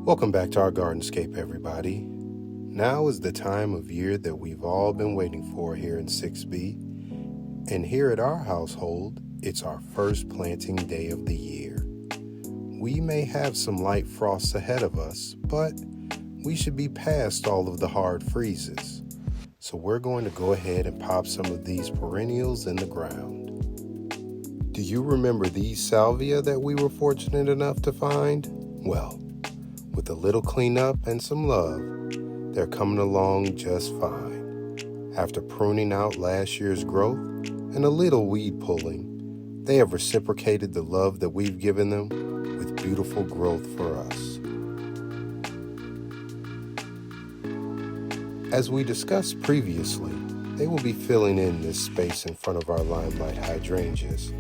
Welcome back to our Gardenscape, everybody. Now is the time of year that we've all been waiting for here in 6B. And here at our household, it's our first planting day of the year. We may have some light frosts ahead of us, but we should be past all of the hard freezes. So we're going to go ahead and pop some of these perennials in the ground. Do you remember these salvia that we were fortunate enough to find? Well, with a little cleanup and some love, they're coming along just fine. After pruning out last year's growth and a little weed pulling, they have reciprocated the love that we've given them with beautiful growth for us. As we discussed previously, they will be filling in this space in front of our Limelight hydrangeas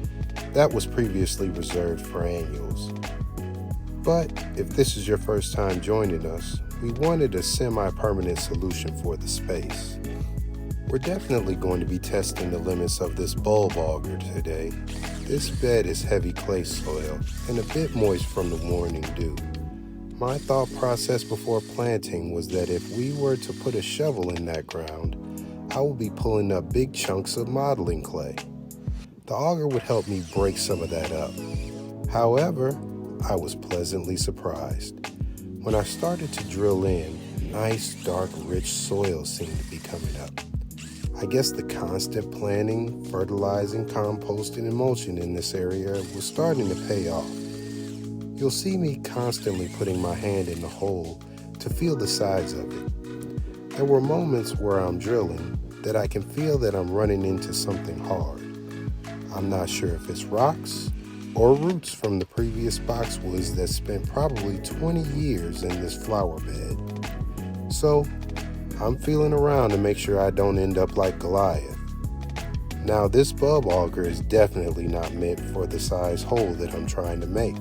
that was previously reserved for annuals. But if this is your first time joining us, we wanted a semi-permanent solution for the space. We're definitely going to be testing the limits of this bulb auger today. This bed is heavy clay soil and a bit moist from the morning dew. My thought process before planting was that if we were to put a shovel in that ground, I would be pulling up big chunks of modeling clay. The auger would help me break some of that up. However, I was pleasantly surprised. When I started to drill in, nice, dark, rich soil seemed to be coming up. I guess the constant planting, fertilizing, composting, and mulching in this area was starting to pay off. You'll see me constantly putting my hand in the hole to feel the sides of it. There were moments where I'm drilling that I can feel that I'm running into something hard. I'm not sure if it's rocks or roots from the previous boxwoods that spent probably 20 years in this flower bed. So, I'm feeling around to make sure I don't end up like Goliath. Now, this bulb auger is definitely not meant for the size hole that I'm trying to make.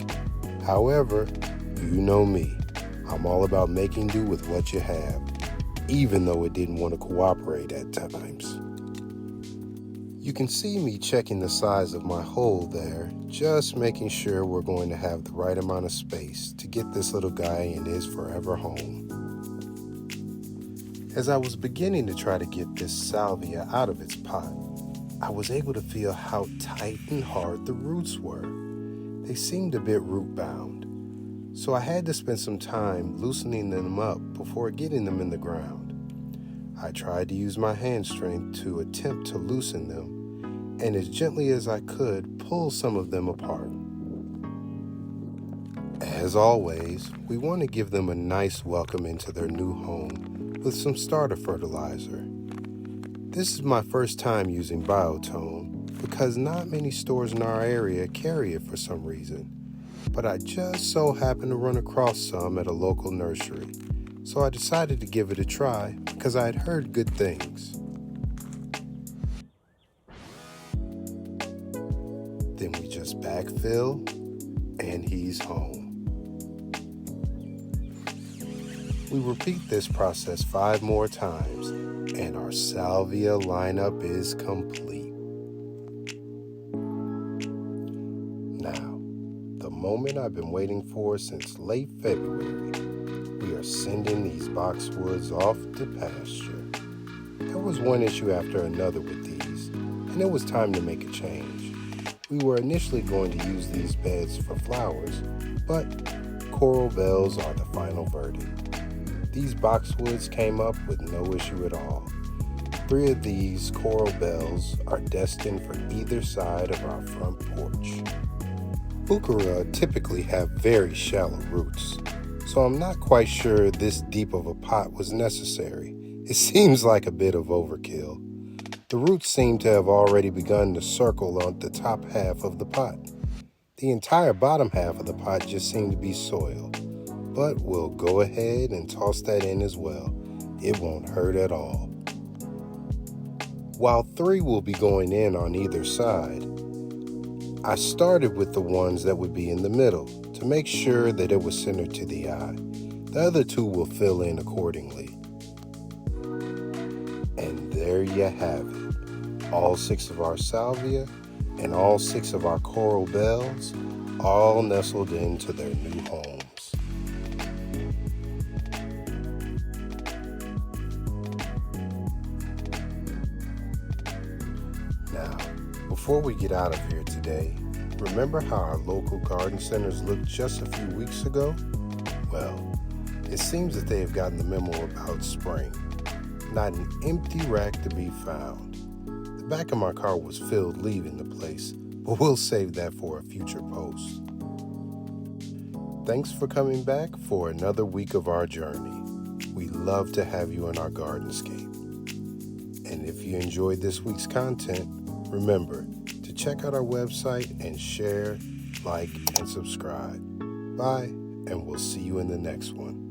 However, you know me, I'm all about making do with what you have, even though it didn't want to cooperate at times. You can see me checking the size of my hole there, just making sure we're going to have the right amount of space to get this little guy in his forever home. As I was beginning to try to get this salvia out of its pot, I was able to feel how tight and hard the roots were. They seemed a bit root bound, so I had to spend some time loosening them up before getting them in the ground. I tried to use my hand strength to attempt to loosen them, and as gently as I could, pull some of them apart. As always, we want to give them a nice welcome into their new home with some starter fertilizer. This is my first time using Biotone because not many stores in our area carry it for some reason, but I just so happened to run across some at a local nursery. So I decided to give it a try because I had heard good things. Then we just backfill, and he's home. We repeat this process 5 more times, and our salvia lineup is complete. Now, the moment I've been waiting for since late February. We are sending these boxwoods off to pasture. There was one issue after another with these, and it was time to make a change. We were initially going to use these beds for flowers, but coral bells are the final verdict. These boxwoods came up with no issue at all. 3 of these coral bells are destined for either side of our front porch. Bucera typically have very shallow roots, so I'm not quite sure this deep of a pot was necessary. It seems like a bit of overkill. The roots seem to have already begun to circle on the top half of the pot. The entire bottom half of the pot just seemed to be soil, but we'll go ahead and toss that in as well. It won't hurt at all. While 3 will be going in on either side, I started with the ones that would be in the middle to make sure that it was centered to the eye. The other 2 will fill in accordingly. And there you have it. All 6 of our salvia and all 6 of our coral bells all nestled into their new homes. Before we get out of here today, remember how our local garden centers looked just a few weeks ago? Well, it seems that they have gotten the memo about spring. Not an empty rack to be found. The back of my car was filled leaving the place, but we'll save that for a future post. Thanks for coming back for another week of our journey. We love to have you in our Gardenscape. And if you enjoyed this week's content, remember to check out our website and share, like, and subscribe. Bye, and we'll see you in the next one.